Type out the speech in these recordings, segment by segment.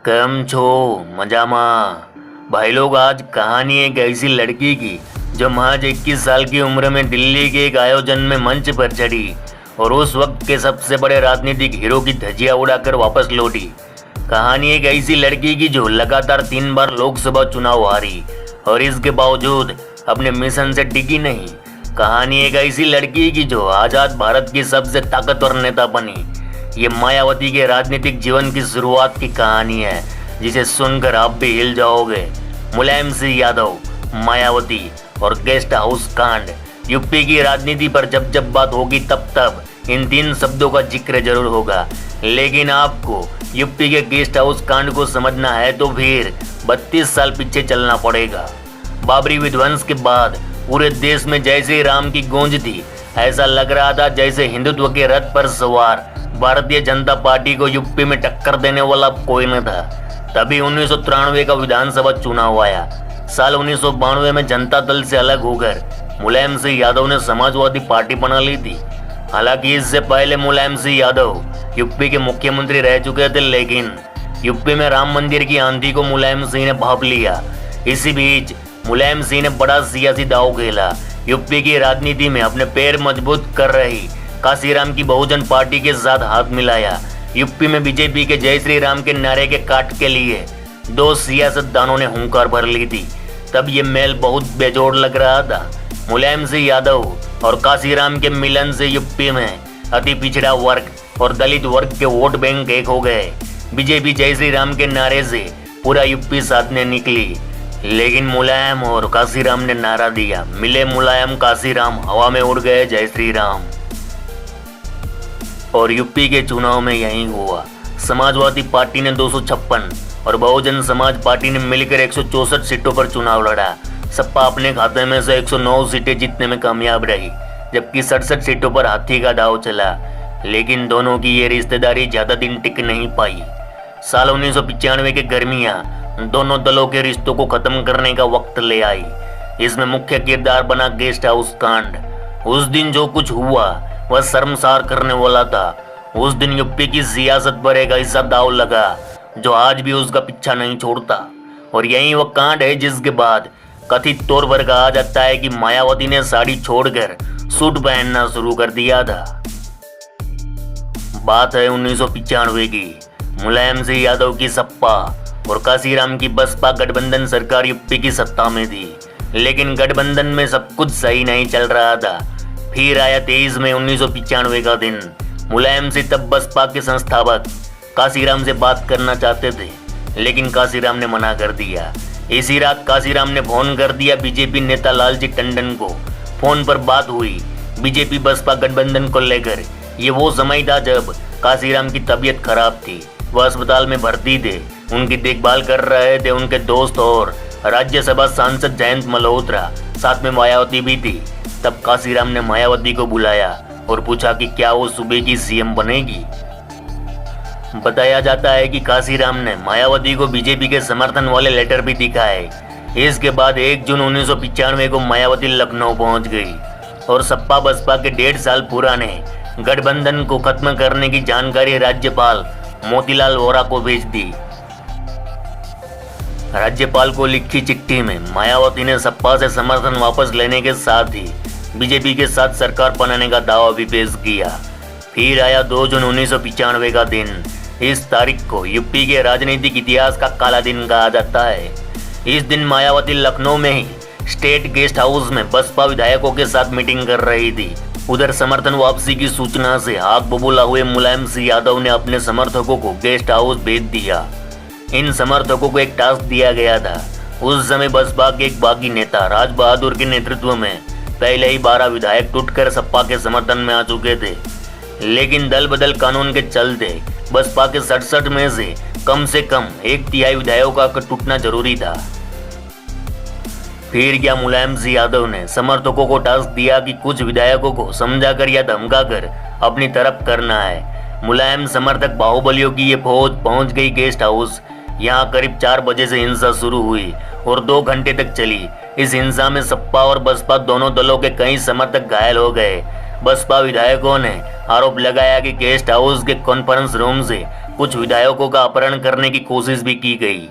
કેમ છો? मजामा। भाई लोग, आज कहानी एक ऐसी लड़की की जो महज 21 साल की उम्र में दिल्ली के एक आयोजन में मंच पर चढ़ी और उस वक्त के सबसे बड़े राजनीतिक हीरो की धज्जियां उड़ाकर वापस लौटी। कहानी एक ऐसी लड़की की जो लगातार 3 बार लोकसभा चुनाव हारी और इसके बावजूद अपने मिशन से टिकी नहीं। कहानी एक ऐसी लड़की की जो आजाद भारत की सबसे ताकतवर नेता बनी। ये मायावती के राजनीतिक जीवन की शुरुआत की कहानी है जिसे सुनकर आप भी हिल जाओगे। मुलायम सिंह यादव, मायावती और गेस्ट हाउस कांड। यूपी की राजनीति पर जब जब बात होगी तब तब इन 3 शब्दों का जिक्र जरूर होगा। लेकिन आपको यूपी के गेस्ट हाउस कांड को समझना है तो फिर 32 साल पीछे चलना पड़ेगा। बाबरी विध्वंस के बाद पूरे देश में जय श्री राम की गूंज थी। ऐसा लग रहा था जैसे हिंदुत्व के रथ पर सवार भारतीय जनता पार्टी को यूपी में टक्कर देने वाला कोई न था। तभी 1993 का विधानसभा चुनाव आया। साल 1992 में जनता दल से अलग होकर मुलायम सिंह यादव ने समाजवादी पार्टी बना ली थी। हालांकि इससे पहले मुलायम सिंह यादव यूपी के मुख्यमंत्री रह चुके थे, लेकिन यूपी में राम मंदिर की आंधी को मुलायम सिंह ने भांप लिया। इसी बीच मुलायम सिंह ने बड़ा सियासी दांव खेला। यूपी की राजनीति में अपने पैर मजबूत कर रही काशीराम की बहुजन पार्टी के साथ हाथ मिलाया। यूपी में बीजेपी के जय श्री राम के नारे के काट के लिए 2 सियासतदानों ने हुंकार भर ली थी। तब ये मेल बहुत बेजोड़ लग रहा था। मुलायम सिंह यादव और काशीराम के मिलन से यूपी में अति पिछड़ा वर्ग और दलित वर्ग के वोट बैंक एक हो गए। बीजेपी जय श्री राम के नारे से पूरा यूपी साधने निकली, लेकिन मुलायम और काशीराम ने नारा दिया, मिले मुलायम काशीराम, हवा में उड़ गए जय श्री राम। और यूपी के चुनाव में यही हुआ। समाजवादी पार्टी ने 256 और बहुजन समाज पार्टी ने मिलकर 164 सीटों पर चुनाव लड़ा। सपा अपने खाते में से 109 सीटें जीतने में कामयाब रही, जबकि 67 सीटों पर हाथी का दांव चला। लेकिन दोनों की ये रिश्तेदारी ज्यादा दिन टिक नहीं पाई। साल 1995 के गर्मियां दोनों दलों के रिश्तों को खत्म करने का वक्त ले आई। इसमें मुख्य किरदार बना गेस्ट हाउस कांड। उस दिन जो कुछ हुआ वह शर्मसार करने वाला था। उस दिन यूपी की सियासत पर एक ऐसा दांव लगा जो आज भी उसका पीछा नहीं छोड़ता। और यही वह कांड है जिसके बाद कथित तौर पर कहा जाता है कि मायावती ने साड़ी छोड़कर सूट पहनना शुरू कर दिया था। बात है 1995 की। मुलायम सिंह यादव की सपा और काशीराम की बसपा गठबंधन सरकार यूपी की सत्ता में थी, लेकिन गठबंधन में सब कुछ सही नहीं चल रहा था। फिर आया 23 मई 1995 का दिन। मुलायम सिंह तब बसपा के संस्थापक काशीराम से बात करना चाहते थे, लेकिन काशीराम ने मना कर दिया। इसी रात काशीराम ने फोन कर दिया बीजेपी नेता लालजी टंडन को। फोन पर बात हुई बीजेपी बसपा गठबंधन को लेकर। ये वो समय था जब काशीराम की तबीयत खराब थी। वह अस्पताल में भर्ती थे। उनकी देखभाल कर रहे थे उनके दोस्त और राज्यसभा सांसद जयंत मल्होत्रा, साथ में मायावती भी थी। तब काशीराम ने मायावती को बुलाया और पूछा कि क्या वो सूबे की सीएम बनेगी। बताया जाता है कि काशीराम ने मायावती को बीजेपी के समर्थन वाले लेटर भी दिखाए। इसके बाद 1 जून 1995 को मायावती लखनऊ पहुंच गई और सपा बसपा के 1.5 साल पुराने गठबंधन को खत्म करने की जानकारी राज्यपाल मोतीलाल वोरा को भेज दी। राज्यपाल को लिखी चिट्ठी में मायावती ने सपा से समर्थन वापस लेने के साथ ही बीजेपी के साथ सरकार बनाने का दावा भी पेश किया। फिर आया 2 जून 1995 का दिन। इस तारीख को यूपी के राजनीतिक इतिहास का काला दिन कहा जाता है। इस दिन मायावती लखनऊ में ही स्टेट गेस्ट हाउस में बसपा विधायकों के साथ मीटिंग कर रही थी। उधर समर्थन वापसी की सूचना से आग बबूला हुए मुलायम सिंह यादव ने अपने समर्थकों को गेस्ट हाउस भेज दिया। इन समर्थकों को एक टास्क दिया गया था। उस समय बसपा के एक बागी नेता राज बहादुर के नेतृत्व में पहले ही 12 विधायक टूटकर सपा के समर्थन में आ चुके थे, लेकिन दल बदल कानून के चलते बसपा के 67 में से कम 1/3 विधायकों का टूटना जरूरी था। फिर क्या मुलायम सिंह यादव ने समर्थकों को टास्क दिया कि कुछ विधायकों को समझाकर या धमकाकर अपनी तरफ करना है। मुलायम समर्थक बाहुबलियों की ये फौज पहुंच गई गेस्ट हाउस। यहाँ करीब 4 बजे से हिंसा शुरू हुई और 2 घंटे तक चली। इस हिंसा में सपा और बसपा दोनों दलों के कई समर्थक घायल हो गए। बसपा विधायकों ने आरोप लगाया कि गेस्ट हाउस के कॉन्फ्रेंस रूम से कुछ विधायकों का अपहरण करने की कोशिश भी की गई।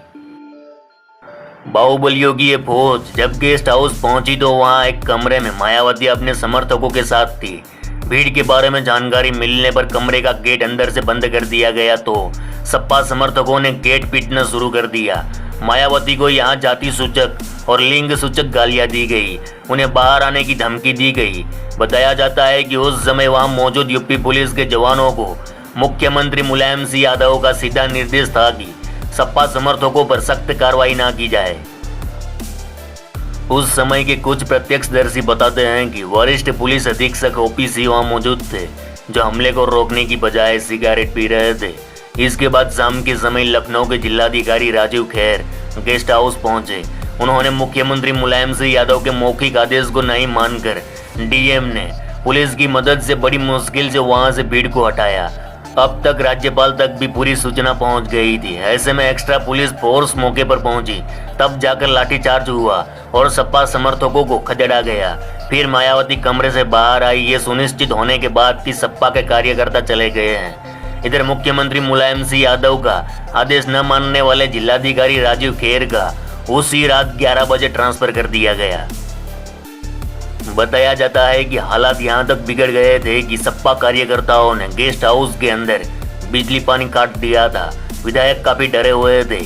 बाहुबलियों की ये फौज जब गेस्ट हाउस पहुंची तो वहां एक कमरे में मायावती अपने समर्थकों के साथ थी। भीड़ के बारे में जानकारी मिलने पर कमरे का गेट अंदर से बंद कर दिया गया तो सपा समर्थकों ने गेट पीटना शुरू कर दिया। मायावती को यहाँ जाति सूचक और लिंग सूचक गालियां दी गई, उन्हें बाहर आने की धमकी दी गई। बताया जाता है कि उस समय वहां मौजूद यूपी पुलिस के जवानों को मुख्यमंत्री मुलायम सिंह यादव का सीधा निर्देश था कि सपा समर्थकों पर सख्त कार्रवाई ना की जाए। उस समय के कुछ प्रत्यक्षदर्शी बताते हैं कि वरिष्ठ पुलिस अधीक्षक ओपी सिंह वहां मौजूद थे, जो हमले को रोकने की बजाय सिगरेट पी रहे थे। इसके बाद शाम के समय लखनऊ के जिलाधिकारी राजीव खैर गेस्ट हाउस पहुंचे। उन्होंने मुख्यमंत्री मुलायम सिंह यादव के मौखिक आदेश को नहीं मानकर डीएम ने पुलिस की मदद से बड़ी मुश्किल से वहां से भीड़ को हटाया। अब तक राज्यपाल तक भी पूरी सूचना पहुंच गई थी। ऐसे में एक्स्ट्रा पुलिस फोर्स मौके पर पहुंची, तब जाकर लाठीचार्ज हुआ और सपा समर्थकों को खदेड़ा गया। फिर मायावती कमरे से बाहर आई, ये सुनिश्चित होने के बाद कि सपा के कार्यकर्ता चले गए हैं। इधर मुख्यमंत्री मुलायम सिंह यादव का आदेश न मानने वाले जिलाधिकारी राजीव खेर का उसी रात 11 बजे ट्रांसफर कर दिया गया। बताया जाता है कि हालात यहां तक बिगड़ गए थे कि सपा कार्यकर्ताओं ने गेस्ट हाउस के अंदर बिजली पानी काट दिया था। विधायक काफी डरे हुए थे।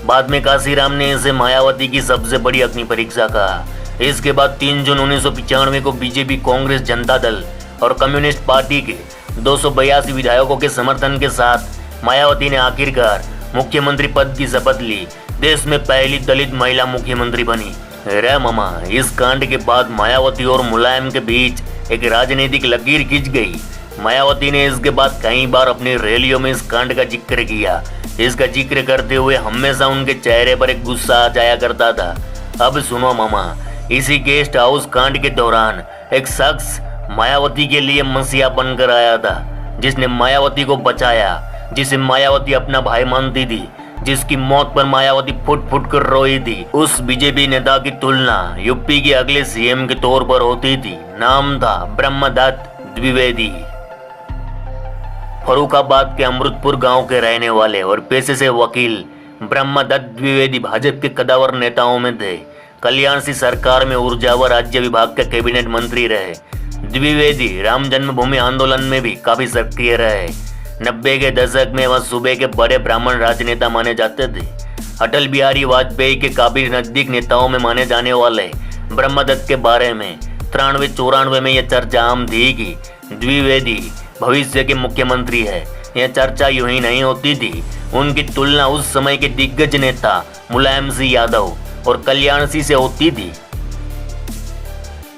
बाद में काशीराम ने इसे मायावती की सबसे बड़ी अग्नि परीक्षा कहा। इसके बाद 3 जून 1995 को बीजेपी, कांग्रेस, जनता दल और कम्युनिस्ट पार्टी के 282 विधायकों के समर्थन के साथ मायावती ने आखिरकार मुख्यमंत्री पद की शपथ ली। देश में पहली दलित महिला मुख्यमंत्री बनी। रे मामा, इस कांड के बाद मायावती और मुलायम के बीच एक राजनीतिक लकीर खिंच गई। मायावती ने इसके बाद कई बार अपनी रैलियों में इस कांड का जिक्र किया। इसका जिक्र करते हुए हमेशा उनके चेहरे पर एक गुस्सा आ जाया करता था। अब सुनो मामा, इसी गेस्ट हाउस कांड के दौरान एक शख्स मायावती के लिए मसीहा बनकर आया था, जिसने मायावती को बचाया, जिसे मायावती अपना भाई मानती थी, जिसकी मौत पर मायावती फुट फुट कर रोई थी। उस बीजेपी नेता की तुलना यूपी के अगले सीएम के तौर पर होती थी। नाम था ब्रह्मदत्त द्विवेदी। फर्रुखाबाद के अमृतपुर गांव के रहने वाले और पेशे से वकील ब्रह्मदत्त द्विवेदी भाजपा के कदावर नेताओं में थे। कल्याण सिंह सरकार में ऊर्जा व राज्य विभाग के कैबिनेट मंत्री रहे। द्विवेदी राम जन्मभूमि आंदोलन में भी काफी सक्रिय रहे। 90 के दशक में वह सूबे के बड़े ब्राह्मण राजनेता माने जाते थे। अटल बिहारी वाजपेयी के काफी नजदीक नेताओं में माने जाने वाले ब्रह्मदत्त के बारे में 93-94 में यह चर्चा आम थी कि द्विवेदी भविष्य के मुख्यमंत्री है। यह चर्चा यूं ही नहीं होती थी। उनकी तुलना उस समय के दिग्गज नेता मुलायम सिंह यादव और कल्याण सिंह से होती थी।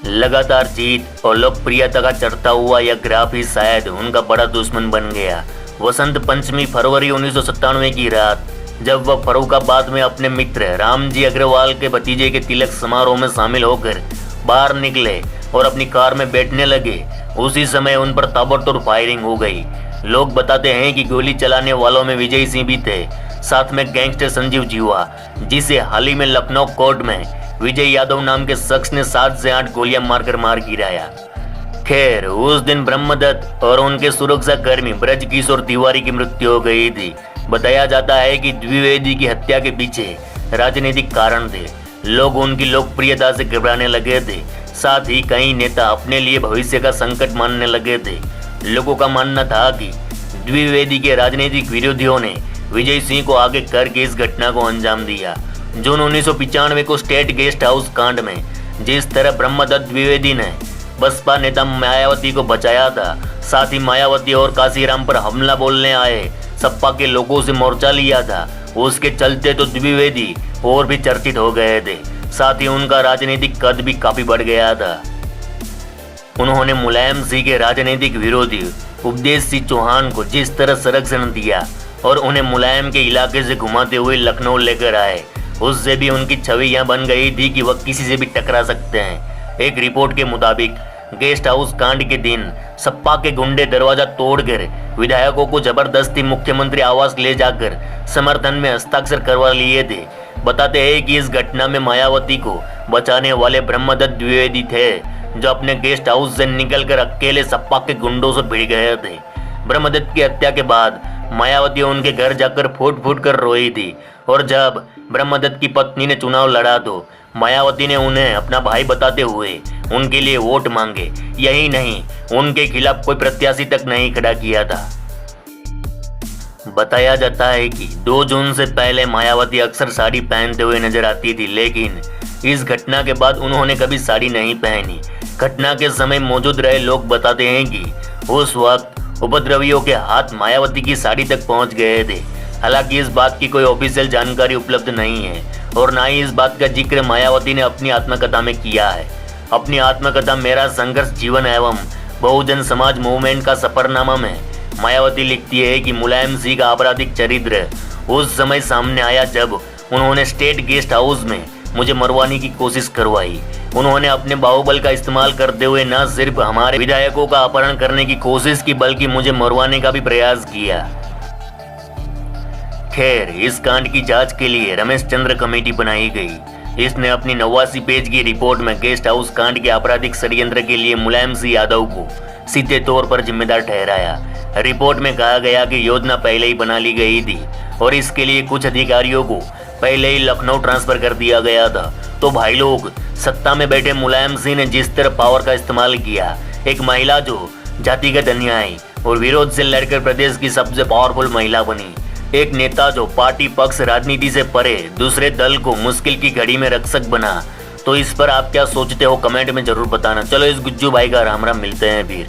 लगातार जीत और लोकप्रियता का चढ़ता हुआ यह ग्राफ ही शायद उनका बड़ा दुश्मन बन गया। वसंत पंचमी फरवरी 1997 की रात, जब वह फर्रुखाबाद में अपने मित्र रामजी अग्रवाल के भतीजे के तिलक समारोह में शामिल होकर बाहर निकले और अपनी कार में बैठने लगे, उसी समय उन पर ताबड़तोड़ फायरिंग हो गई। लोग बताते हैं कि गोली चलाने वालों में विजय सिंह भी थे, साथ में गैंगस्टर संजीव जीवा, जिसे हाल ही में लखनऊ कोर्ट में विजय यादव नाम के शख्स ने 7 से 8 गोलियां मारकर मार गिराया। खैर, उस दिन ब्रह्मदत्त और उनके सुरक्षा कर्मी ब्रजकिशोर तिवारी की मृत्यु हो गई थी। बताया जाता है कि द्विवेदी की हत्या के पीछे राजनीतिक कारण थे। लोग उनकी लोकप्रियता से घबराने लगे थे। साथ ही कई नेता अपने लिए भविष्य का संकट मानने लगे थे। लोगों का मानना था कि द्विवेदी के राजनीतिक विरोधियों ने विजय सिंह को आगे करके इस घटना को अंजाम दिया। जून 1995 को स्टेट गेस्ट हाउस कांड में जिस तरह ब्रह्मदत्त द्विवेदी ने बसपा नेता मायावती को बचाया था, साथ ही मायावती और काशीराम पर हमला बोलने आए सपा के लोगों से मोर्चा लिया था, उसके चलते तो द्विवेदी और भी चर्चित हो गए थे। साथ ही उनका राजनीतिक कद भी काफी बढ़ गया था। उन्होंने मुलायम सिंह के राजनीतिक विरोधी उपदेश सिंह चौहान को जिस तरह संरक्षण दिया और उन्हें मुलायम के इलाके से घुमाते हुए लखनऊ लेकर आए, उससे भी उनकी छवि यह बन गई थी कि वह किसी से भी टकरा सकते हैं। एक रिपोर्ट के मुताबिक गेस्ट हाउस कांड के दिन सपा के गुंडे दरवाजा तोड़कर विधायकों को जबरदस्ती मुख्यमंत्री आवास ले जाकर समर्थन में हस्ताक्षर करवा लिए थे। बताते हैं कि इस घटना में मायावती को बचाने वाले ब्रह्मदत्त द्विवेदी थे, जो अपने गेस्ट हाउस से निकलकर अकेले सपा के गुंडों से भिड़ गए थे। ब्रह्मदत्त की हत्या के बाद मायावती उनके घर जाकर फूट फूट कर रोई थी। और जब ब्रह्मदत्त की पत्नी ने चुनाव लड़ा तो मायावती ने उन्हें अपना भाई बताते हुए उनके लिए वोट मांगे। यही नहीं, उनके खिलाफ कोई प्रत्याशी तक नहीं खड़ा किया था। बताया जाता है कि 2 जून से पहले मायावती अक्सर साड़ी पहनते हुए नजर आती थी, लेकिन इस घटना के बाद उन्होंने कभी साड़ी नहीं पहनी। घटना के समय मौजूद रहे लोग बताते हैं कि उस वक्त उपद्रवियों के हाथ मायावती की साड़ी तक पहुंच गए थे। हालांकि इस बात की कोई ऑफिशियल जानकारी उपलब्ध नहीं है और ना ही इस बात का जिक्र मायावती ने अपनी आत्मकथा में किया है। अपनी आत्मकथा मेरा संघर्ष जीवन एवं बहुजन समाज मूवमेंट का सफरनामा में मायावती लिखती है कि मुलायम सिंह का आपराधिक चरित्र उस समय सामने आया जब उन्होंने स्टेट गेस्ट हाउस में मुझे मरवाने की कोशिश करवाई। उन्होंने अपने बाहुबल का इस्तेमाल करते हुए न सिर्फ हमारे विधायकों का अपहरण करने की कोशिश की बल्कि मुझे मरवाने का भी प्रयास किया। खैर, इस कांड की जांच के लिए रमेश चंद्र कमेटी बनाई गई। इसने अपनी 89 पेज की रिपोर्ट में गेस्ट हाउस कांड के आपराधिक षड्यंत्र के लिए मुलायम सिंह यादव को सीधे तौर पर जिम्मेदार ठहराया। रिपोर्ट में कहा गया कि योजना पहले ही बना ली गई थी और इसके लिए कुछ अधिकारियों को पहले ही लखनऊ ट्रांसफर कर दिया गया था। तो भाई लोग, सत्ता में बैठे मुलायम सिंह ने जिस तरह पावर का इस्तेमाल किया, एक महिला जो जातिगत अन्याय और विरोध से लड़कर प्रदेश की सबसे पावरफुल महिला बनी, एक नेता जो पार्टी पक्ष राजनीति से परे दूसरे दल को मुश्किल की घड़ी में रक्षक बना, तो इस पर आप क्या सोचते हो कमेंट में जरूर बताना। चलो इस गुज्जू भाई का राम राम, मिलते हैं फिर।